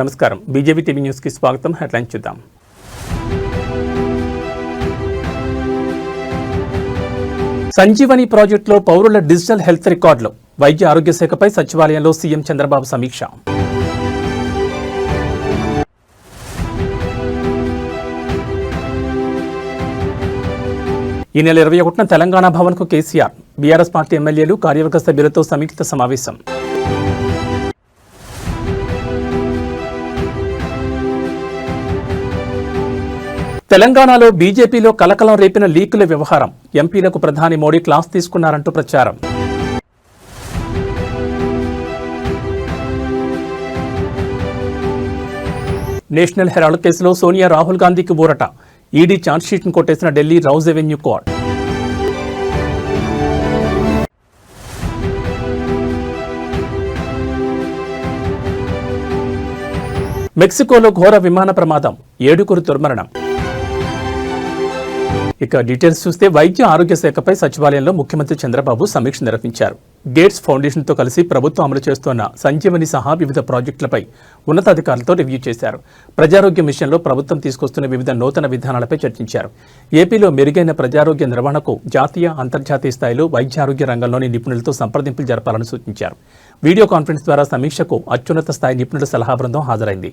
నమస్కారం BJP TV news కి స్వాగతం. హెడ్లైన్స్ చూద్దాం. సంజీవని ప్రాజెక్టులో పౌరుల డిజిటల్ హెల్త్ రికార్డులు, వైద్య ఆరోగ్య శాఖపై సచివాలయంలో సీఎం చంద్రబాబు సమీక్ష. ఈ నెల 21న తెలంగాణ భవన్కు కేసీఆర్, బీఆర్ఎస్ పార్టీ ఎమ్మెల్యేలు కార్యవర్గ సభ్యులతో సంయుక్త సమావేశం. తెలంగాణలో బీజేపీలో కలకలం రేపిన లీకుల వ్యవహారం, ఎంపీలకు ప్రధాని మోడీ క్లాస్ తీసుకున్నారంటూ ప్రచారం. నేషనల్ హెరాల్డ్ కేసులో సోనియా రాహుల్ గాంధీకి ఊరట, ఈడీ ఛార్జ్షీట్ను కొట్టేసిన ఢిల్లీ రౌజ్ ఎవెన్యూ కోర్టు. మెక్సికోలో ఘోర విమాన ప్రమాదం, 7 దుర్మరణం. ఇక డీటెయిల్స్ చూస్తే వైద్య ఆరోగ్య శాఖపై సచివాలయంలో ముఖ్యమంత్రి చంద్రబాబు సమీక్ష నిర్వహించారు. గేట్స్ ఫౌండేషన్తో కలిసి ప్రభుత్వం అమలు చేస్తున్న సంజీవని సహా వివిధ ప్రాజెక్టులపై ఉన్నతాధికారులతో రివ్యూ చేశారు. ప్రజారోగ్య మిషన్లో ప్రభుత్వం తీసుకొస్తున్న వివిధ నూతన విధానాలపై చర్చించారు. ఏపీలో మెరుగైన ప్రజారోగ్య నిర్వహణకు జాతీయ, అంతర్జాతీయ స్థాయిలో వైద్యారోగ్య రంగంలోని నిపుణులతో సంప్రదింపులు జరపాలని సూచించారు. వీడియో కాన్ఫరెన్స్ ద్వారా సమీక్షకు అత్యున్నత స్థాయి నిపుణుల సలహా బృందం హాజరైంది.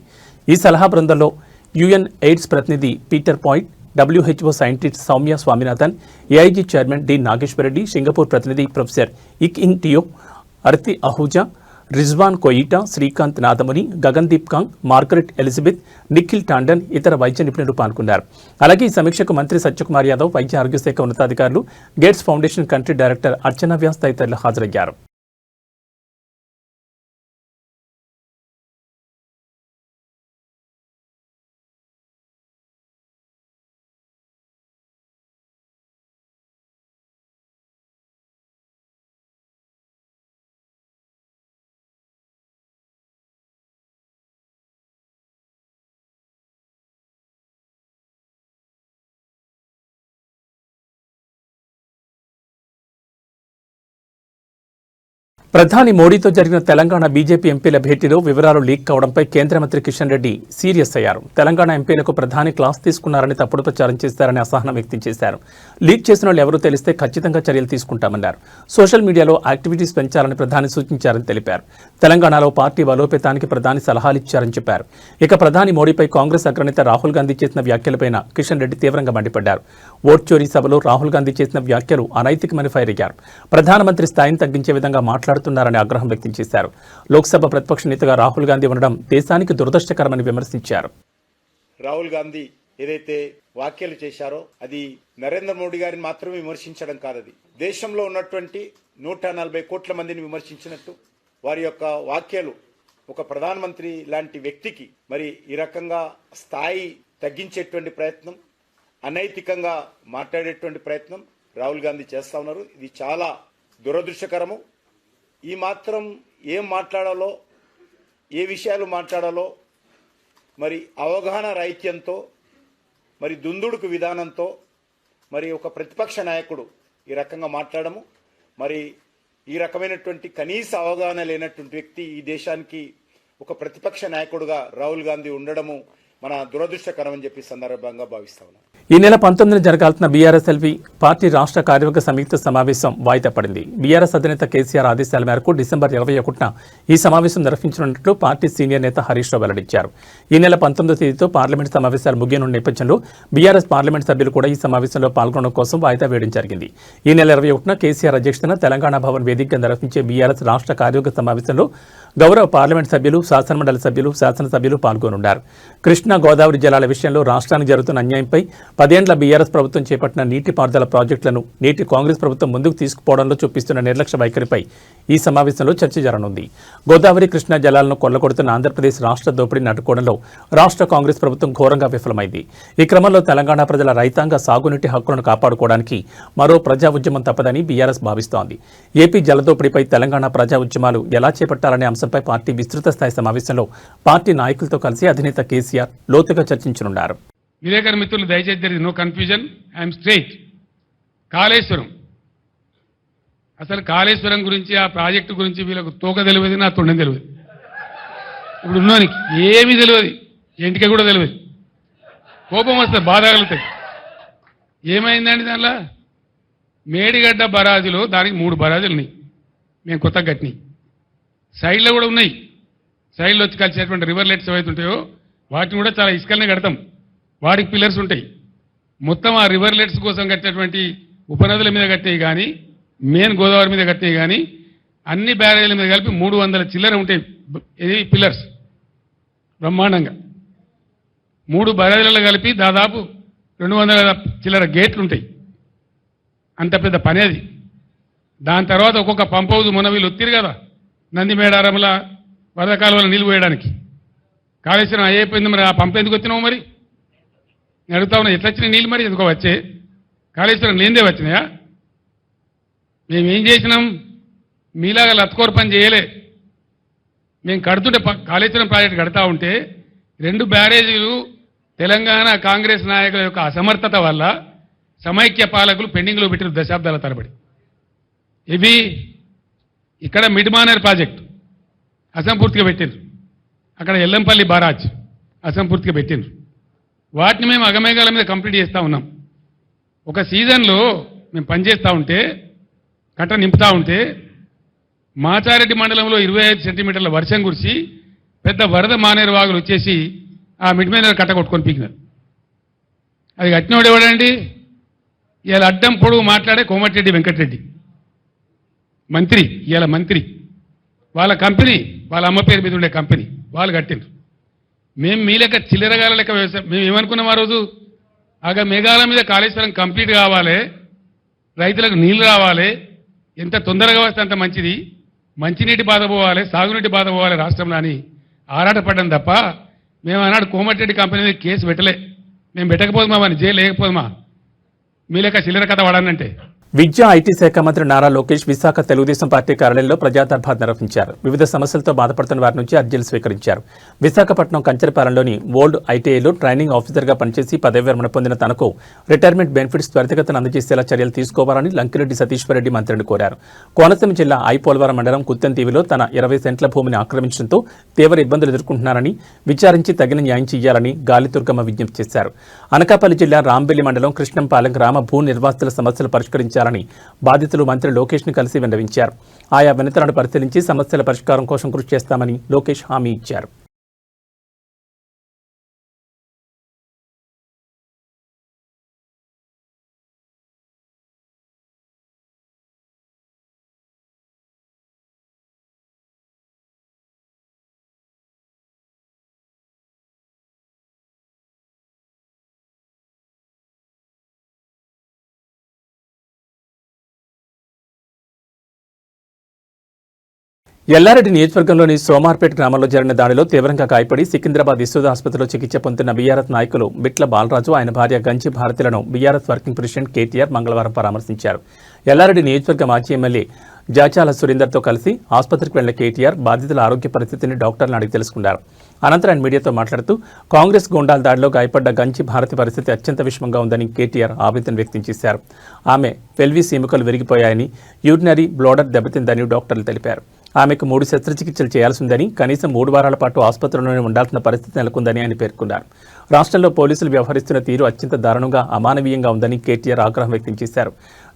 ఈ సలహా బృందంలో యుఎన్ ఎయిడ్స్ ప్రతినిధి Peter point, WHO scientist Soumya Swaminathan, AIG chairman D Nageswara Reddy, Singapore ప్రతినిధి ప్రొఫెసర్ ఇక్ ఇంగ్ టియో, అర్తి Ahuja, Rizwan కోయిటా, Srikanth Nadamuni, Gagandeep Kong, Margaret Elizabeth, Nikhil Tandon, ఇతర వైద్య నిపుణులు పాల్గొన్నారు. అలాగే ఈ సమీక్షకు మంత్రి సత్యకుమార్ యాదవ్, వైద్య ఆరోగ్య శాఖ ఉన్నతాధికారులు, గేట్స్ ఫౌండేషన్ కంట్రీ డైరెక్టర్ అర్చనా వ్యాస్ తదితరులు హాజరయ్యారు. ప్రధాని మోడీతో జరిగిన తెలంగాణ బీజేపీ ఎంపీల భేటీలో వివరాలు లీక్ కావడంపై కేంద్ర మంత్రి కిషన్ రెడ్డి సీరియస్ అయ్యారు. తెలంగాణ ఎంపీలకు ప్రధాని క్లాస్ తీసుకున్నారని తప్పుడు ప్రచారం చేశారని అసహనం వ్యక్తం చేశారు. లీక్ చేసిన వాళ్ళు ఎవరూ తెలిస్తే ఖచ్చితంగా చర్యలు తీసుకుంటామన్నారు. సోషల్ మీడియాలో యాక్టివిటీస్ పెంచాలని ప్రధాని సూచించారని తెలిపారు. తెలంగాణలో పార్టీ బలోపేతానికి ప్రధాని సలహాలిచ్చారని చెప్పారు. ఇక ప్రధాని మోడీపై కాంగ్రెస్ అగ్రనేత రాహుల్ గాంధీ చేసిన వ్యాఖ్యలపైన కిషన్ రెడ్డి తీవ్రంగా మండిపడ్డారు. ఓట్ చోరీ సభలో రాహుల్ గాంధీ చేసిన వ్యాఖ్యలు అనైతికమని ఫైర్ అయ్యారు. ప్రధానమంత్రి స్థాయిని తగ్గించే విధంగా మాట్లాడుతున్నారని ఆగ్రహం వ్యక్తం చేశారు. లోక్సభ ప్రతిపక్ష నేతగా రాహుల్ గాంధీ ఉండడం దేశానికి దురదృష్టకరమని విమర్శించారు. రాహుల్ గాంధీ ఏదైతే వ్యాఖ్యలు చేశారో అది నరేంద్ర మోడీ గారిని మాత్రమే విమర్శించడం కాదది దేశంలో ఉన్నటువంటి 140 కోట్ల మందిని విమర్శించినట్టు వారి యొక్క వ్యాఖ్యలు ఒక ప్రధానమంత్రి లాంటి వ్యక్తికి మరి ఈ రకంగా స్థాయి తగ్గించేటువంటి ప్రయత్నం, అనైతికంగా మాట్లాడేటువంటి ప్రయత్నం రాహుల్ గాంధీ చేస్తా ఉన్నారు. ఇది చాలా దురదృష్టకరము. ఈ మాత్రం ఏం మాట్లాడాలో, ఏ విషయాలు మాట్లాడాలో మరి అవగాహన రాహిత్యంతో, మరి దుందుడుకు విధానంతో మరి ఒక ప్రతిపక్ష నాయకుడు ఈ రకంగా మాట్లాడము, మరి ఈ రకమైనటువంటి కనీస అవగాహన లేనటువంటి వ్యక్తి ఈ దేశానికి ఒక ప్రతిపక్ష నాయకుడుగా రాహుల్ గాంధీ ఉండడము మన దురదృష్టకరమని చెప్పి సందర్భంగా భావిస్తా ఉన్నాను. ఈ నెల 19న జరగాల్సిన బీఆర్ఎస్ఎల్వి పార్టీ రాష్ట్ర కార్యవర్గ సంయుక్త సమావేశం వాయిదా పడింది. బీఆర్ఎస్ అధినేత కేసీఆర్ ఆదేశాల మేరకు డిసెంబర్ 21న ఈ సమావేశం నిర్వహించనున్నట్లు పార్టీ సీనియర్ నేత హరీష్ రావు వెల్లడించారు. ఈ నెల 19వ తేదీతో పార్లమెంట్ సమావేశాలు ముగియనున్న నేపథ్యంలో బీఆర్ఎస్ పార్లమెంట్ సభ్యులు కూడా ఈ సమావేశంలో పాల్గొనడం కోసం వాయిదా వేయడం జరిగింది. ఈ నెల 21న కేసీఆర్ అధ్యక్షతన తెలంగాణ భవన్ వేదికగా నిర్వహించే బీఆర్ఎస్ రాష్ట్ర కార్యవర్గ సమావేశంలో గౌరవ పార్లమెంట్ సభ్యులు, శాసనమండలి సభ్యులు, శాసనసభ్యులు పాల్గొనున్నారు. కృష్ణా గోదావరి జలాల విషయంలో రాష్ట్రానికి జరుగుతున్న అన్యాయంపై 10 ఏళ్ల బీఆర్ఎస్ ప్రభుత్వం చేపట్టిన నీటిపారుదల ప్రాజెక్టులను నేటి కాంగ్రెస్ ప్రభుత్వం ముందుకు తీసుకుపోవడంలో చూపిస్తున్న నిర్లక్ష్య వైఖరిపై ఈ సమావేశంలో చర్చ జరగనుంది. గోదావరి, కృష్ణా జలాలను కొల్లగొడుతున్న ఆంధ్రప్రదేశ్ రాష్ట్ర దోపిడీని అడ్డుకోవడంలో రాష్ట్ర కాంగ్రెస్ ప్రభుత్వం ఘోరంగా విఫలమైంది. ఈ క్రమంలో తెలంగాణ ప్రజల రైతాంగ సాగునీటి హక్కులను కాపాడుకోవడానికి మరో ప్రజా ఉద్యమం తప్పదని బీఆర్ఎస్ భావిస్తోంది. ఏపీ జలదోపిడీపై తెలంగాణ ప్రజా ఉద్యమాలు ఎలా చేపట్టాలనే అంశంపై పార్టీ విస్తృత స్థాయి సమావేశంలో పార్టీ నాయకులతో కలిసి అధినేత కేసీఆర్ లోతుగా చర్చించనున్నారు. విలేకరు మిత్రులు దయచేసి there is no confusion, I am straight. Kaleshwaram, అసలు కాళేశ్వరం గురించి, ఆ ప్రాజెక్టు గురించి వీళ్ళకు తోక తెలియదు, నా తొండం తెలియదు. ఇప్పుడు ఉన్నోనికి ఏమీ తెలియదు, ఇంటికి కూడా తెలియదు. కోపం వస్తుంది, బాధ కలుగుతాయి. ఏమైందండి దానిలో? మేడిగడ్డ బరాజులో దానికి 3 బరాజులు ఉన్నాయి, మేము కొత్తగా కట్టినాయి. సైడ్లో కూడా ఉన్నాయి, సైడ్లో వచ్చి కలిసేటువంటి రివర్లెట్స్ ఏవైతే ఉంటాయో వాటిని కూడా చాలా ఇసుకలనే కడతాం, వాటికి పిల్లర్స్ ఉంటాయి. మొత్తం ఆ రివర్లెట్స్ కోసం కట్టినటువంటి ఉపనదుల మీద కట్టినవి కానీ, మెయిన్ గోదావరి మీద కట్టినవి కానీ, అన్ని బ్యారేజీల మీద కలిపి 300 చిల్లర ఉంటాయి ఇది పిల్లర్స్. బ్రహ్మాండంగా 3 బ్యారేజీలలో కలిపి దాదాపు 200 చిల్లర గేట్లు ఉంటాయి. అంత పెద్ద పని అది. దాని తర్వాత ఒక్కొక్క పంప్ హౌస్ మొన్న వీళ్ళు ఒత్తిరు కదా, నంది మేడారంల వరద కాలువలో నీళ్ళు పోయడానికి. కాళేశ్వరం అయిపోయింది, మరి ఆ పంప్ ఎందుకు వచ్చినావు? మరి నేను అడుగుతా ఉన్నా, ఎట్లా వచ్చినాయి నీళ్ళు? మరి ఎందుకో వచ్చే కాళేశ్వరం లేనిదే వచ్చినాయా? మేమేం చేసినాం? మీలాగా లత్కోర పని చేయలే. మేము కడుతుంటే కాళేశ్వరం ప్రాజెక్టు కడతా ఉంటే 2 బ్యారేజీలు తెలంగాణ కాంగ్రెస్ నాయకుల యొక్క అసమర్థత వల్ల సమైక్య పాలకులు పెండింగ్లో పెట్టిన దశాబ్దాల తరబడి. ఇవి ఇక్కడ మిడ్మానర్ ప్రాజెక్టు అసంపూర్తిగా పెట్టిండ్రు, అక్కడ ఎల్లంపల్లి బారాజ్ అసంపూర్తిగా పెట్టిండ్రు. వాటిని మేము అగమేఘాల మీద కంప్లీట్ చేస్తూ ఉన్నాం. ఒక సీజన్లో మేము పనిచేస్తూ ఉంటే, కట్ట నింపుతూ ఉంటే, మాచారెడ్డి మండలంలో 25 సెంటీమీటర్ల వర్షం కురిసి పెద్ద వరద మానేరు వాగులు వచ్చేసి ఆ మిడ్మైనర్ కట్ట కొట్టుకొని పీకినారు. అది కట్టినోడు ఎవడండి? ఇలా అడ్డం పొడుగు మాట్లాడే కోమటిరెడ్డి వెంకటరెడ్డి మంత్రి, ఇలా మంత్రి. వాళ్ళ కంపెనీ, వాళ్ళ అమ్మ పేరు మీద ఉండే కంపెనీ వాళ్ళు కట్టిండ్రు. మేము మీ లెక్క చిల్లరగాల లెక్క వ్యవసాయం. మేము ఏమనుకున్నాం ఆ రోజు? మేఘాల మీద కాళేశ్వరం కంప్లీట్ కావాలి, రైతులకు నీళ్లు రావాలి, ఎంత తొందరగా వస్తే అంత మంచిది, మంచినీటి బాధ పోవాలి, సాగునీటి బాధ పోవాలి రాష్ట్రంలో అని ఆరాటపడ్డాం తప్ప మేము ఆనాడు కోమటిరెడ్డి కంపెనీ మీద కేసు పెట్టలే. మేము పెట్టకపోదుమా, అని జైలు లేకపోదుమా? మీ లెక్క చిల్లర కథ వాడానంటే. విద్యా ఐటీ శాఖ మంత్రి నారా లోకేష్ విశాఖ తెలుగుదేశం పార్టీ కార్యాలయంలో ప్రజాదర్బార్ నిర్వహించారు. వివిధ సమస్యలతో బాధపడుతున్న వారి నుంచి అర్జీలు స్వీకరించారు. విశాఖపట్నం కంచరపాలెంలోని ఓల్డ్ ఐటీఐలో ట్రైనింగ్ ఆఫీసర్గా పనిచేసి పదవి విరమణ పొందిన తనకు రిటైర్మెంట్ బెనిఫిట్స్ త్వరితగతిన అందజేసేలా చర్యలు తీసుకోవాలని లంకిరెడ్డి సతీశ్వరరెడ్డి మంత్రిని కోరారు. కోనసీమ జిల్లా ఐపోలవరం మండలం కుత్తెంతీవిలో తన 20 సెంట్ల భూమిని ఆక్రమించడంతో తీవ్ర ఇబ్బందులు ఎదుర్కొంటున్నారని, విచారించి తగిన న్యాయం చేయాలని గాలిదుర్గమ్మ విజ్ఞప్తి చేశారు. అనకాపల్లి జిల్లా రాంబెల్లి మండలం కృష్ణంపాలెం గ్రామ భూ నిర్వాసితుల సమస్యలు పరిష్కరించాలని బాధితులు మంత్రి లోకేష్ ని కలిసి విన్నవించారు. ఆయా వినతులను పరిశీలించి సమస్యల పరిష్కారం కోసం కృషి చేస్తామని లోకేష్ హామీ ఇచ్చారు. ఎల్లారెడ్డి నియోజకవర్గంలోని సోమార్పేట గ్రామంలో జరిగిన దాడిలో తీవ్రంగా గాయపడి సికింద్రాబాద్ యశోద ఆసుపత్రిలో చికిత్స పొందుతున్న బీఆర్ఎస్ నాయకులు బిట్ల బాలరాజు, ఆయన భార్య గంజి భారతిలను బీఆర్ఎస్ వర్కింగ్ ప్రెసిడెంట్ కేటీఆర్ మంగళవారం పరామర్శించారు. ఎల్లారెడ్డి నియోజకవర్గ మాజీ ఎమ్మెల్యే జాచాల సురేందర్తో కలిసి ఆసుపత్రికి వెళ్లిన కేటీఆర్ బాధితుల ఆరోగ్య పరిస్థితిని డాక్టర్లను అడిగి తెలుసుకున్నారు. అనంతరం ఆయన మీడియాతో మాట్లాడుతూ కాంగ్రెస్ గూండాల దాడిలో గాయపడ్డ గంజి భారతి పరిస్థితి అత్యంత విషమంగా ఉందని కేటీఆర్ ఆవేదన వ్యక్తం చేశారు. ఆమె పెల్విస్ ఎముకలు విరిగిపోయాయని, యూరినరీ బ్లోడర్ దెబ్బతిందని డాక్టర్లు తెలిపారు. ఆమెకు 3 శస్త్రచికిత్సలు చేయాల్సిందని, కనీసం 3 వారాల పాటు ఆసుపత్రిలోనే ఉండాల్సిన పరిస్థితి నెలకొందని ఆయన పేర్కొన్నారు. రాష్ట్రంలో పోలీసులు వ్యవహరిస్తున్న తీరు అత్యంత దారుణంగా, అమానవీయంగా ఉందని కేటీఆర్ ఆగ్రహం వ్యక్తం చేశారు.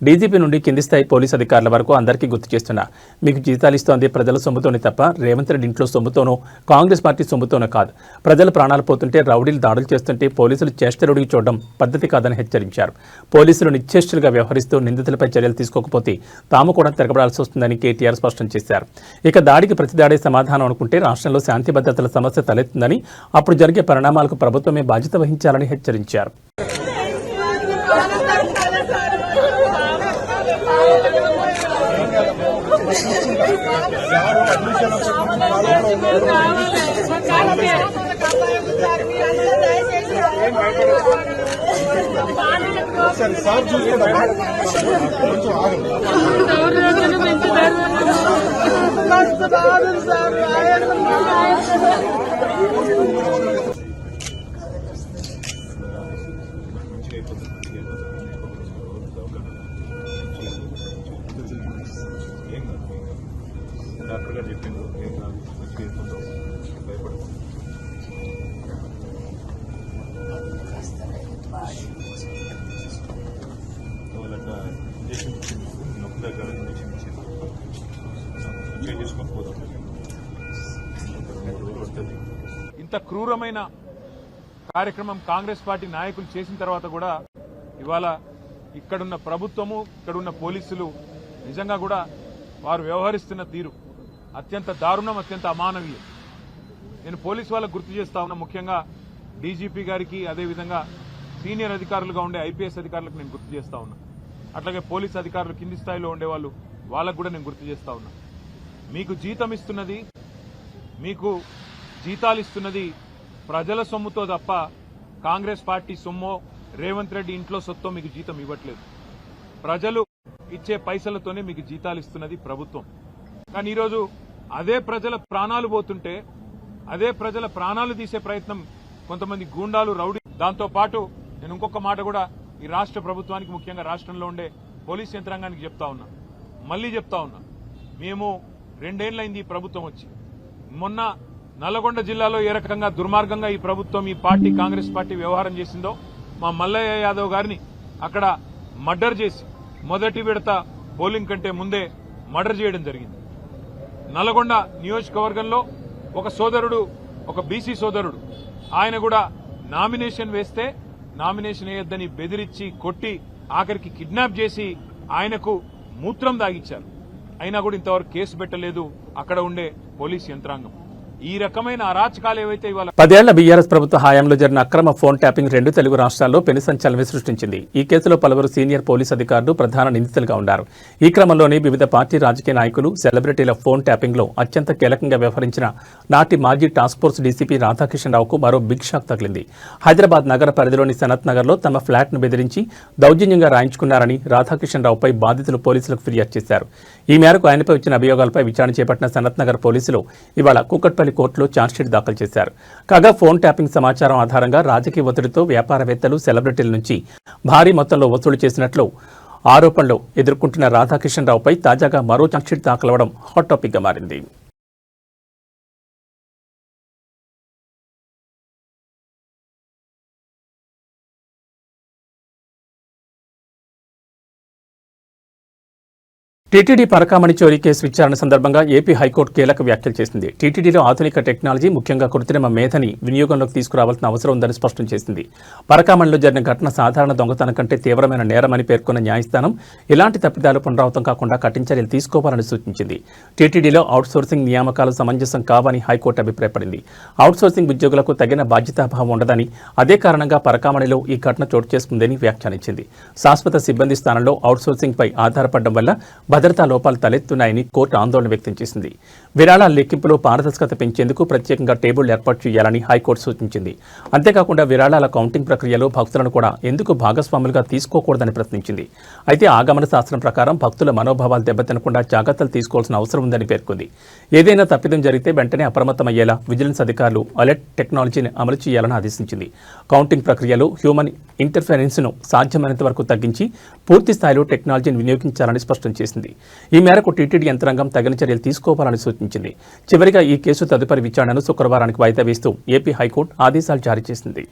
డీజీపీ నుండి కింది స్థాయి పోలీసు అధికారుల వరకు అందరికీ గుర్తు చేస్తున్నా, మీకు జీతాలు ఇస్తోంది ప్రజల సొమ్ముతోనే తప్ప రేవంత్ రెడ్డి ఇంట్లో సొమ్ముతోనో కాంగ్రెస్ పార్టీ సొమ్ముతోనో కాదు. ప్రజల ప్రాణాలు పోతుంటే రౌడీలు దాడులు చేస్తుంటే పోలీసులు చేష్టలుడికి చూడడం పద్ధతి కాదని హెచ్చరించారు. పోలీసులు నిశ్చేష్టులుగా వ్యవహరిస్తూ నిందితులపై చర్యలు తీసుకోకపోతే తాము కూడా తిరగబడాల్సి వస్తుందని కేటీఆర్ స్పష్టం చేశారు. ఇక దాడికి ప్రతిదాడే సమాధానం అనుకుంటే రాష్ట్రంలో శాంతి భద్రతల సమస్య తలెత్తుందని, అప్పుడు జరిగే పరిణామాలకు ప్రభుత్వమే బాధ్యత వహించాలని హెచ్చరించారు. డాక్టర్ గారు చెప్పిండు, ఏం కాదు, మంచిగా అయిపోతావు, భయపడదు. ఇంత క్రూరమైన కార్యక్రమం కాంగ్రెస్ పార్టీ నాయకులు చేసిన తర్వాత కూడా ఇవాళ ఇక్కడున్న ప్రభుత్వము ఇక్కడున్న పోలీసులు నిజంగా కూడా వారు వ్యవహరిస్తున్న తీరు అత్యంత దారుణం, అత్యంత అమానవీయం. నేను పోలీసు వాళ్ళకు గుర్తు చేస్తా ఉన్నా, ముఖ్యంగా డీజీపీ గారికి, అదేవిధంగా సీనియర్ అధికారులుగా ఉండే ఐపీఎస్ అధికారులకు నేను గుర్తు చేస్తా ఉన్నా. అట్లాగే పోలీస్ అధికారులు కింది స్థాయిలో ఉండేవాళ్ళు వాళ్ళకు కూడా నేను గుర్తు చేస్తా ఉన్నా. మీకు జీతం ఇస్తున్నది, మీకు జీతాలు ఇస్తున్నది ప్రజల సొమ్ముతో తప్ప కాంగ్రెస్ పార్టీ సొమ్మో రేవంత్ రెడ్డి ఇంట్లో సొత్తో మీకు జీతం ఇవ్వట్లేదు. ప్రజలు ఇచ్చే పైసలతోనే మీకు జీతాలు ఇస్తున్నది ప్రభుత్వం. కానీ ఈరోజు అదే ప్రజల ప్రాణాలు పోతుంటే, అదే ప్రజల ప్రాణాలు తీసే ప్రయత్నం కొంతమంది గూండాలు, రౌడీ. దాంతో పాటు నేను ఇంకొక మాట కూడా ఈ రాష్ట్ర ప్రభుత్వానికి, ముఖ్యంగా రాష్ట్రంలో ఉండే పోలీస్ యంత్రాంగానికి చెప్తా ఉన్నా, మళ్లీ చెప్తా ఉన్నా. మేము 2 ఏళ్లైంది ఈ ప్రభుత్వం వచ్చి. మొన్న నల్లగొండ జిల్లాలో ఏ రకంగా దుర్మార్గంగా ఈ ప్రభుత్వం, ఈ పార్టీ, కాంగ్రెస్ పార్టీ వ్యవహారం చేసిందో, మా మల్లయ్య యాదవ్ గారిని అక్కడ మర్డర్ చేసి మొదటి విడత పోలింగ్ కంటే ముందే మర్డర్ చేయడం జరిగింది. నల్లగొండ నియోజకవర్గంలో ఒక సోదరుడు, ఒక బీసీ సోదరుడు, ఆయన కూడా నామినేషన్ వేస్తే నామినేషన్ వేయొద్దని బెదిరించి, కొట్టి, ఆఖరికి కిడ్నాప్ చేసి ఆయనకు మూత్రం దాగిచ్చారు. అయినా కూడా ఇంతవరకు కేసు పెట్టలేదు అక్కడ ఉండే పోలీస్ యంత్రాంగం. ఈ రకమైన అరాచకాలు ఏవైతే ఇవాళ 10 ఏళ్ల బీఆర్ఎస్ ప్రభుత్వ హయాంలో జరిగిన అక్రమ ఫోన్ ట్యాపింగ్ 2 తెలుగు రాష్ట్రాల్లో పెను సంచలనం సృష్టించింది. ఈ కేసులో పలువురు సీనియర్ పోలీస్ అధికారులు ప్రధాన నిందితులుగా ఉన్నారు. ఈ క్రమంలోనే వివిధ పార్టీ రాజకీయ నాయకులు, సెలబ్రిటీల ఫోన్ ట్యాపింగ్ లో అత్యంత కీలకంగా వ్యవహరించిన నాటి మాజీ టాస్క్ ఫోర్స్ డీసీపీ రాధాకిషన్ రావుకు మరో బిగ్ షాక్ తగిలింది. హైదరాబాద్ నగర పరిధిలోని సనత్ నగర్ లో తమ ఫ్లాట్ ను బెదిరించి దౌర్జన్యంగా రాయించుకున్నారని రాధాకిషన్ రావుపై బాధితులు పోలీసులకు ఫిర్యాదు చేశారు. ఈ మేరకు ఆయనపై వచ్చిన అభియోగాలపై విచారణ చేపట్టిన సనత్ నగర్ పోలీసులు ఇవాళ కూకట్పల్లి కోర్టులో ఛార్జ్షీట్ దాఖలు చేశారు. కాగా ఫోన్ ట్యాపింగ్ సమాచారం ఆధారంగా రాజకీయ ఒత్తిడితో వ్యాపారవేత్తలు, సెలబ్రిటీల నుంచి భారీ మొత్తంలో వసూలు చేసినట్లు ఆరోపణలు ఎదుర్కొంటున్న రాధాకిషన్ రావుపై తాజాగా మరో ఛార్జ్షీట్ దాఖలవడం హాట్ టాపిక్ గా మారింది. టీటీడీ పరకామణి చోరీ కేసు విచారణ సందర్భంగా ఏపీ హైకోర్టు కీలక వ్యాఖ్యలు చేసింది. టీటీడీలో ఆధునిక టెక్నాలజీ, ముఖ్యంగా కృత్రిమ మేధని వినియోగంలోకి తీసుకురావాల్సిన అవసరం ఉందని స్పష్టం చేసింది. పరకామణిలో జరిగిన ఘటన సాధారణ దొంగతనం కంటే తీవ్రమైన నేరమని పేర్కొన్న న్యాయస్థానం ఇలాంటి తప్పిదాలు పునరావృతం కాకుండా కఠిన చర్యలు తీసుకోవాలని సూచించింది. టీటీడీలో అవుట్సోర్సింగ్ నియామకాలు సమంజసం కావని హైకోర్టు అభిప్రాయపడింది. అవుట్సోర్సింగ్ ఉద్యోగులకు తగిన బాధ్యతాభావం ఉండదని, అదే కారణంగా పరకామణిలో ఈ ఘటన చోటు చేసుకుందని వ్యాఖ్యానించింది. శాశ్వత సిబ్బంది స్థానంలో అవుట్సోర్సింగ్ పై ఆధారపడడం వల్ల భద్రతా లోపాలు తలెత్తున్నాయని కోర్టు ఆందోళన వ్యక్తం చేసింది. విరాళాల లెక్కింపులో పారదర్శకత పెంచేందుకు ప్రత్యేకంగా టేబుల్ ఏర్పాటు చేయాలని హైకోర్టు సూచించింది. అంతేకాకుండా విరాళాల కౌంటింగ్ ప్రక్రియలో భక్తులను కూడా ఎందుకు భాగస్వాములుగా తీసుకోకూడదని ప్రశ్నించింది. అయితే ఆగమన శాస్త్రం ప్రకారం భక్తుల మనోభావాలు దెబ్బతినకుండా జాగ్రత్తలు తీసుకోవాల్సిన అవసరం ఉందని పేర్కొంది. ఏదైనా తప్పిదం జరిగితే వెంటనే అప్రమత్తమయ్యేలా విజిలెన్స్ అధికారులు అలర్ట్ టెక్నాలజీని అమలు చేయాలని ఆదేశించింది. కౌంటింగ్ ప్రక్రియలో హ్యూమన్ ఇంటర్ఫెరెన్స్ను సాధ్యమైనంత వరకు తగ్గించి పూర్తి స్థాయిలో టెక్నాలజీని వినియోగించాలని స్పష్టం చేసింది. ఈ మేరకు టీటీడీ యంత్రాంగం తగిన చర్యలు తీసుకోవాలని సూచించింది. చివరిగా ఈ కేసు తదుపరి విచారణను శుక్రవారానికి వాయిదా వేస్తూ ఏపీ హైకోర్టు ఆదేశాలు జారీ చేసింది.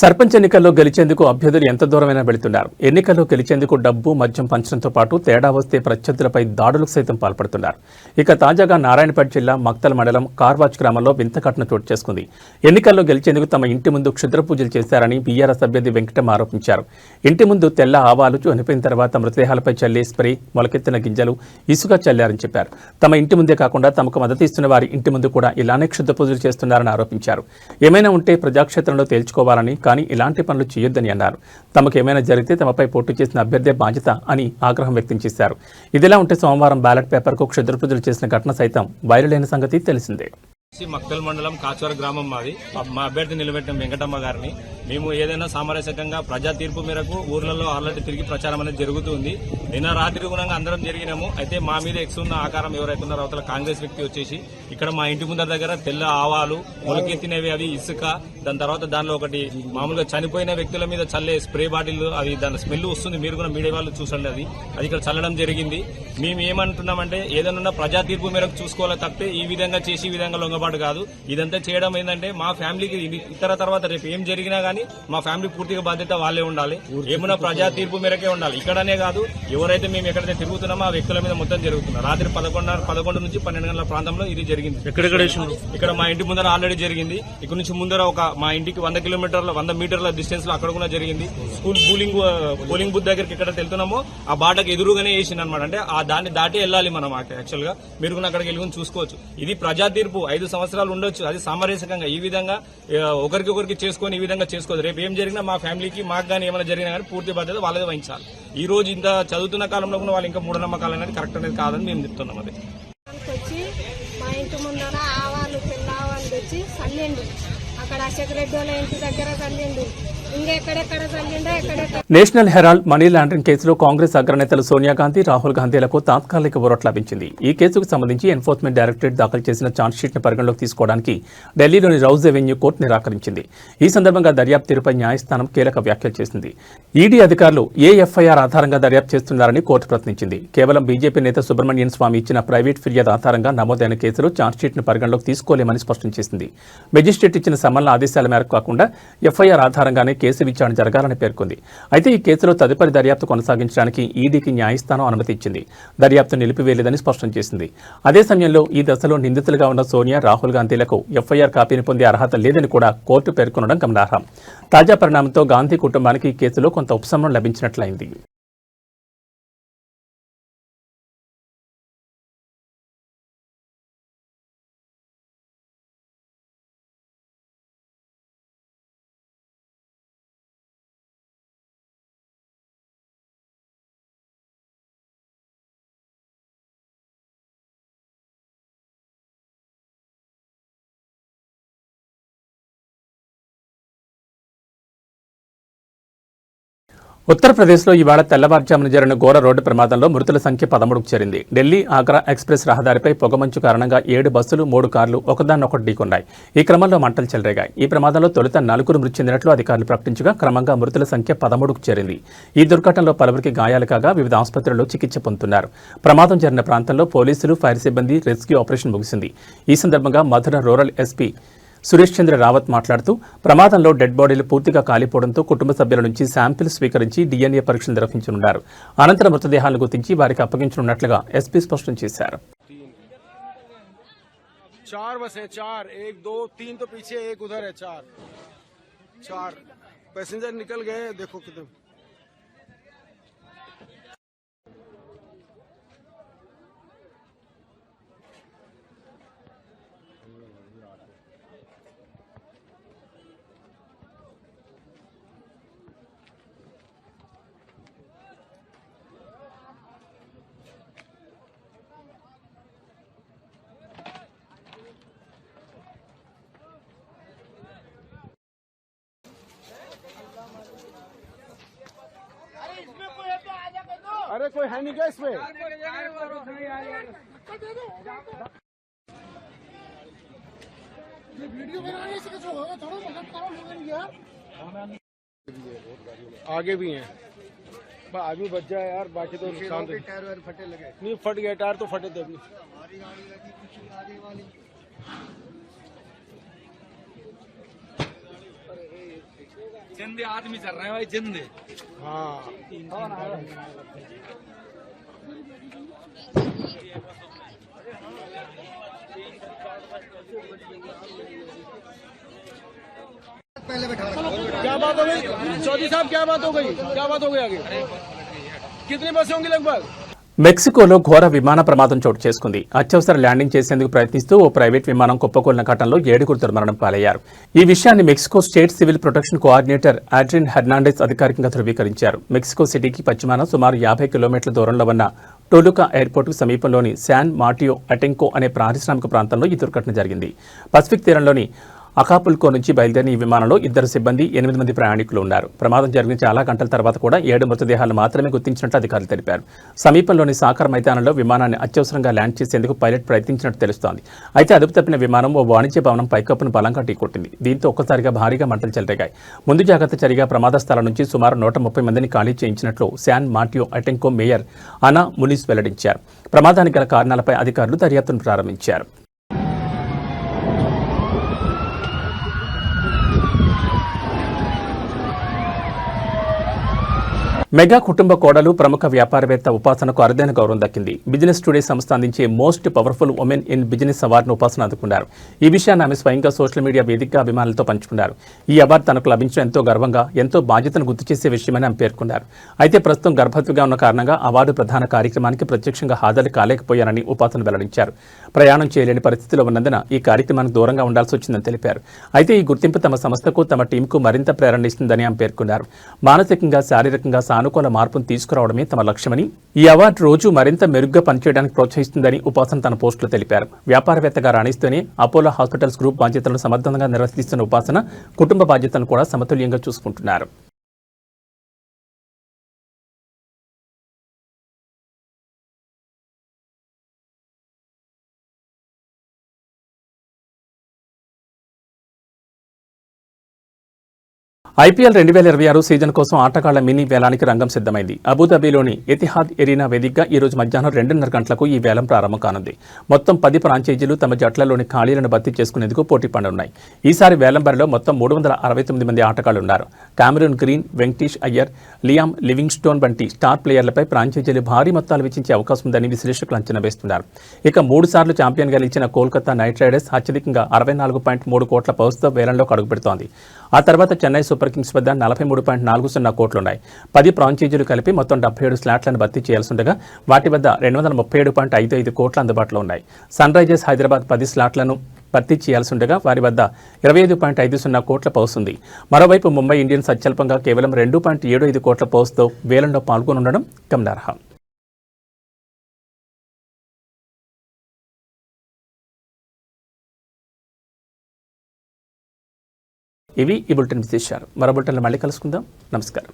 సర్పంచ్ ఎన్నికల్లో గెలిచేందుకు అభ్యర్థులు ఎంత దూరమైనా వెళుతున్నారు. ఎన్నికల్లో గెలిచేందుకు డబ్బు, మద్యం పంచడంతో పాటు తేడా వస్తే ప్రత్యర్థులపై దాడులకు సైతం పాల్పడుతున్నారు. ఇక తాజాగా నారాయణపేట జిల్లా మక్తల్ మండలం కార్వాచ్ గ్రామంలో వింత ఘటన చోటు చేసుకుంది. ఎన్నికల్లో గెలిచేందుకు తమ ఇంటి ముందు క్షుద్ర పూజలు చేశారని బీఆర్ఎస్ అభ్యర్థి వెంకటమ్మ ఆరోపించారు. ఇంటి ముందు తెల్ల ఆవాలు చనిపోయిన తర్వాత మృతదేహాలపై చల్లే స్ప్రే, మొలకెత్తిన గింజలు, ఇసుక చల్లారని చెప్పారు. తమ ఇంటి ముందే కాకుండా తమకు మద్దతు ఇస్తున్న వారి ఇంటి ముందు కూడా ఇలానే క్షుద్ర పూజలు చేస్తున్నారని ఆరోపించారు. ఏమైనా ఉంటే ప్రజాక్షేత్రంలో తేల్చుకోవాలని, కానీ ఇలాంటి పనులు చేయొద్దని అన్నారు. తమకేమైనా జరిగితే తమపై పోటీ చేసిన అభ్యర్థే బాధ్యత అని ఆగ్రహం వ్యక్తం చేశారు. ఇదిలా ఉంటే సోమవారం బ్యాలెట్ పేపర్కు క్షుద్ర పూజలు చేసిన ఘటన సైతం వైరల్ అయిన సంగతి తెలిసిందే. మక్తల్ మండలం కాచవర గ్రామం మాది. మా అభ్యర్థి నిలబెట్టిన వెంకటమ్మ గారిని మేము ఏదైనా సామరస్యకంగా ప్రజా తీర్పు మేరకు ఊర్లలో ఆల్రెడీ తిరిగి ప్రచారం అనేది జరుగుతుంది. నిన్న రాత్రి గుణంగా అందరం జరిగినాము. అయితే మా మీద ఎక్సున్న ఆకారం ఎవరైతే ఉన్నారో అవతల కాంగ్రెస్ వ్యక్తి వచ్చేసి ఇక్కడ మా ఇంటి ముందర దగ్గర తెల్ల ఆవాలు మొలకెత్తినవి, అవి ఇసుక, దాని తర్వాత దానిలో ఒకటి మామూలుగా చనిపోయిన వ్యక్తుల మీద చల్లే స్ప్రే బాటిల్, అవి దాని స్మెల్ వస్తుంది. మీరు కూడా మీడియా వాళ్ళు చూసండి. అది ఇక్కడ చల్లడం జరిగింది. మేము ఏమంటున్నామంటే ఏదైనా ప్రజా తీర్పు మేరకు చూసుకోవాలి తప్పితే ఈ విధంగా చేసి ఈ విధంగా లొంగబాటు కాదు. ఇదంతా చేయడం ఏంటంటే మా ఫ్యామిలీకి ఇతర తర్వాత రేపు ఏం జరిగినా గానీ మా ఫ్యామిలీ పూర్తిగా బాధ్యత వాళ్ళే ఉండాలి. ఏమన్నా ప్రజా తీర్పు మేరకే ఉండాలి. ఇక్కడనే కాదు, ఎవరైతే మేము ఎక్కడైతే తిరుగుతున్నామో ఆ వ్యక్తుల మీద మొత్తం జరుగుతుంది. రాత్రి 11 నుంచి 12 గంటల ప్రాంతంలో ఇది జరిగింది. ఇక్కడ మా ఇంటి ముందర ఆల్రెడీ జరిగింది. ఇక్కడ నుంచి ముందర ఒక మా ఇంటికి 100 మీటర్ల డిస్టెన్స్ లో అక్కడ కూడా జరిగింది. స్కూల్ పోలింగ్ బూత్ దగ్గరికి ఎక్కడ వెళ్తున్నామో ఆ బాటకు ఎదురుగానే వేసింది అనమాట. అంటే ఆ దాన్ని దాటి వెళ్ళాలి మనం. యాక్చువల్ గా మీరు కూడా అక్కడికి వెళ్ళి చూసుకోవచ్చు. ఇది ప్రజా తీర్పు 5 సంవత్సరాలు ఉండొచ్చు. అది సామరస్యకంగా ఈ విధంగా ఒకరికి చేసుకొని ఈ విధంగా చేసుకోవచ్చు. రేపు ఏం జరిగినా మా ఫ్యామిలీకి మాకు కానీ ఏమైనా జరిగినా కానీ పూర్తి బాధ్యత వాళ్ళదే వహించాలి. ఈ రోజు ఇంత చదువుతున్న కాలంలో కూడా వాళ్ళు ఇంకా మూఢనమ్మకాలు అనేది కరెక్ట్ అనేది కాదని మేము చెప్తున్నాం. అది వచ్చి మా ఇంటి ముందర ఆవాలు పిల్లావాలు తెచ్చి చల్లిండు. అక్కడ అశోక్ వాళ్ళ ఇంటి దగ్గర చల్లిండు. ఇంకెక్కడెక్కడ చల్లిండో ఎక్కడెక్కడ. నేషనల్ హెరాల్డ్ మనీ లాండరింగ్ కేసులో కాంగ్రెస్ అగ్రనేతలు సోనియా గాంధీ, రాహుల్ గాంధీలకు తాత్కాలిక ఊరట లభించింది. ఈ కేసుకు సంబంధించి ఎన్ఫోర్స్మెంట్ డైరెక్టరేట్ దాఖలు చేసిన ఛార్జ్షీట్ను పరిగణలోకి తీసుకోవడానికి ఢిల్లీలోని రౌజ్ అవెన్యూ కోర్టు నిరాకరించింది. ఈ సందర్భంగా దర్యాప్తు తీరుపై న్యాయస్థానం కీలక వ్యాఖ్యలు చేసింది. ఈడీ అధికారులు ఎఫ్ఐఆర్ ఆధారంగా దర్యాప్తు చేస్తున్నారని కోర్టు ప్రశ్నించింది. కేవలం బీజేపీ నేత సుబ్రహ్మణ్యన్ స్వామి ఇచ్చిన ప్రైవేట్ ఫిర్యాదు ఆధారంగా నమోదైన కేసులో ఛార్జ్షీట్ను పరిగణలోకి తీసుకోలేమని స్పష్టం చేసింది. మెజిస్ట్రేట్ ఇచ్చిన సమన్ల ఆదేశాల మేరకు కాకుండా ఎఫ్ఐఆర్ ఆధారంగానే కేసు విచారణ జరగాలని పేర్కొంది. అయితే ఈ కేసులో తదుపరి దర్యాప్తు కొనసాగించడానికి ఈడీకి న్యాయస్థానం అనుమతి ఇచ్చింది. దర్యాప్తు నిలిపివేయలేదని స్పష్టం చేసింది. అదే సమయంలో ఈ దశలో నిందితులుగా ఉన్న సోనియా, రాహుల్ గాంధీలకు ఎఫ్ఐఆర్ కాపీని పొందే అర్హత లేదని కూడా కోర్టు పేర్కొనడం గమనార్హం. తాజా పరిణామంతో గాంధీ కుటుంబానికి ఈ కేసులో కొంత ఉపశమనం లభించినట్లయింది. ఉత్తరప్రదేశ్లో ఇవాళ తెల్లవారుజామున జరిగిన ఘోర రోడ్డు ప్రమాదంలో మృతుల సంఖ్య 13కు చేరింది. ఢిల్లీ ఆగ్రా ఎక్స్ప్రెస్ రహదారిపై పొగమంచు కారణంగా 7 బస్సులు 3 కార్లు ఒకదాన్నొకటి ఢీకొన్నాయి. ఈ క్రమంలో మంటలు చెలరేగాయి. ఈ ప్రమాదంలో తొలుత 4 మృతి చెందినట్లు అధికారులు ప్రకటించగా క్రమంగా మృతుల సంఖ్య 13కు చేరింది. ఈ దుర్ఘటనలో పలువురికి గాయాలు కాగా వివిధ ఆసుపత్రుల్లో చికిత్స పొందుతున్నారు. ప్రమాదం జరిగిన ప్రాంతంలో పోలీసులు, ఫైర్ సిబ్బంది రెస్క్యూ ఆపరేషన్ ముగిసింది. ఈ సందర్భంగా మధుర రూరల్ ఎస్పీ సురేష్ చంద్ర రావత్ మాట్లాడుతూ ప్రమాదంలో డెడ్ బాడీలు పూర్తిగా కాలిపోవడంతో కుటుంబ సభ్యుల నుంచి శాంపిల్ స్వీకరించి DNA పరీక్షలు నిర్వహించనున్నారు. అనంతరం మృతదేహాలను గుర్తించి వారికి అప్పగించనున్నట్లుగా ఎస్పీ స్పష్టం చేశారు. 4 बस है, 4 1 2 3 तो पीछे, एक उधर है, 4 पैसेंजर निकल गए. देखो कितने अरे कोई है नहीं क्या इसमें? आगे भी हैं, आगे बच जाए यार, बाकी तो नुकसान टायर फटे लगे नहीं, फट गए टायर तो फटे थे अभी. जिंदे आदमी चल रहे हैं भाई, जिंदे. हाँ क्या बात हो गई चौधरी साहब, क्या बात हो गई आगे? कितनी बसें होंगी लगभग? మెక్సికోలో ఘోర విమాన ప్రమాదం చోటు చేసుకుంది. అత్యవసర ల్యాండింగ్ చేసేందుకు ప్రయత్నిస్తూ ఓ ప్రైవేట్ విమానం కుప్పకూలిన ఘటనలో 7 దుర్మరణం పాలయ్యారు. ఈ విషయాన్ని Mexico state civil protection coordinator Adrian Hernandez అధికారికంగా ధృవీకరించారు. మెక్సికో సిటీకి పశ్చిమాన సుమారు 50 కిలోమీటర్ల దూరంలో ఉన్న టోలుకా ఎయిర్పోర్టుకు సమీపంలోని శాన్ మాటియో అటెంకో అనే పారిశ్రామిక ప్రాంతంలో ఈ దుర్ఘటన జరిగింది. పసిఫిక్ తీరంలోని అకాపుల్కో నుంచి బయలుదేరిన ఈ విమానంలో 2 సిబ్బంది 8 మంది ప్రయాణికులు ఉన్నారు. ప్రమాదం జరిగిన చాలా గంటల తర్వాత కూడా 7 మృతదేహాలు మాత్రమే గుర్తించినట్లు అధికారులు తెలిపారు. సమీపంలోని సాకర్ మైదానంలో విమానాన్ని అత్యవసరంగా ల్యాండ్ చేసేందుకు పైలట్ ప్రయత్నించినట్టు తెలుస్తోంది. అయితే అదుపు తప్పిన విమానం ఓ వాణిజ్య భవనం పైకప్పును బలంగా ఢీకొట్టింది. దీంతో ఒక్కసారిగా భారీగా మంటలు చెలరేగాయి. ముందు జాగ్రత్త చర్యగా ప్రమాద స్థలం నుంచి సుమారు 130 మందిని ఖాళీ చేయించినట్లు శాన్ మార్టియో అటెంకో మేయర్ అనా మునిస్ వెల్లడించారు. ప్రమాదానికి గల కారణాలపై అధికారులు దర్యాప్తును ప్రారంభించారు. మెగా కుటుంబ కోడలు ప్రముఖ వ్యాపారవేత్త ఉపాసనకు అరుదైన గౌరవం దక్కింది. బిజినెస్ టుడే సంస్థ అందించే most powerful women in business అవార్డును ఉపాసన అందుకున్నారు. ఈ విషయాన్ని ఆమె స్వయంగా సోషల్ మీడియా వేదికగా అభిమానులతో పంచుకున్నారు. ఈ అవార్డు తనకు లభించడం ఎంతో గర్వంగా, ఎంతో బాధ్యతను గుర్తు చేసే విషయమని ఆమె పేర్కొన్నారు. అయితే ప్రస్తుతం గర్భవతిగా ఉన్న కారణంగా అవార్డు ప్రధాన కార్యక్రమానికి ప్రత్యక్షంగా హాజరు కాలేకపోయానని ఉపాసన వెల్లడించారు. ప్రయాణం చేయలేని పరిస్థితిలో ఉన్నందున ఈ కార్యక్రమానికి దూరంగా ఉండాల్సి వచ్చిందని తెలిపారు. అయితే ఈ గుర్తింపు తమ సంస్థకు, తమ టీంకు మరింత ప్రేరణ ఇస్తుందని ఆమె పేర్కొన్నారు. మానసికంగా, శారీరకంగా సానుకూల మార్పును తీసుకురావడమే తమ లక్ష్యమని, ఈ అవార్డు రోజు మరింత మెరుగ్గా పనిచేయడానికి ప్రోత్సహిస్తుందని ఉపాసన తన పోస్టులో తెలిపారు. వ్యాపారవేత్తగా రాణిస్తూనే అపోలో హాస్పిటల్స్ గ్రూప్ బాధ్యతలను సమర్థంగా నిర్వర్తిస్తున్న ఉపాసన కుటుంబ బాధ్యతలను కూడా సమతుల్యంగా చూసుకుంటున్నారు. ఐపీఎల్ 2026 సీజన్ కోసం ఆటగాళ్ల మినీ వేలానికి రంగం సిద్ధమైంది. అబుదాబిలోని ఎతిహాద్ ఎరీనా వేదికగా ఈ రోజు మధ్యాహ్నం 2:30 గంటలకు ఈ వేలం ప్రారంభం కానుంది. మొత్తం 10 ఫ్రాంచైజీలు తమ జట్లలోని ఖాళీలను భర్తీ చేసుకునేందుకు పోటీ పడనున్నాయి. ఈసారి వేలం బరిలో మొత్తం 369 మంది ఆటగాళ్లున్నారు. Cameron Green, Venkatesh Iyer, Liam Livingstone వంటి స్టార్ ప్లేయర్లపై ఫ్రాంచైజీలు భారీ మొత్తాలు వెచ్చించే అవకాశం ఉందని విశ్లేషకులు అంచనా వేస్తున్నారు. ఇక 3 సార్లు ఛాంపియన్గా నిలిచిన కోల్కతా నైట్ రైడర్స్ అత్యధికంగా 64.3 కోట్ల పౌస్తో వేలంలోకి అడుగుపెడుతోంది. ఆ తర్వాత చెన్నై సూపర్ కింగ్స్ వద్ద 43.40 కోట్లున్నాయి. 10 ఫ్రాంచైజీలు కలిపి మొత్తం 77 స్లాట్లను భర్తీ చేయాల్సి ఉండగా వాటి వద్ద 237.55 కోట్లు అందుబాటులో ఉన్నాయి. సన్ రైజర్స్ హైదరాబాద్ 10 స్లాట్లను భర్తీ చేయాల్సి ఉండగా వారి వద్ద 25.50 కోట్ల పౌస్ ఉంది. మరోవైపు ముంబై ఇండియన్స్ అత్యల్పంగా కేవలం 2.75 కోట్ల పౌస్తో వేలంలో పాల్గొనుండడం గమనార్హం. ఇవి ఈ బులెటిన్ విశేషాలు. మరో బులెటిన్లో మళ్ళీ కలుసుకుందాం. నమస్కారం.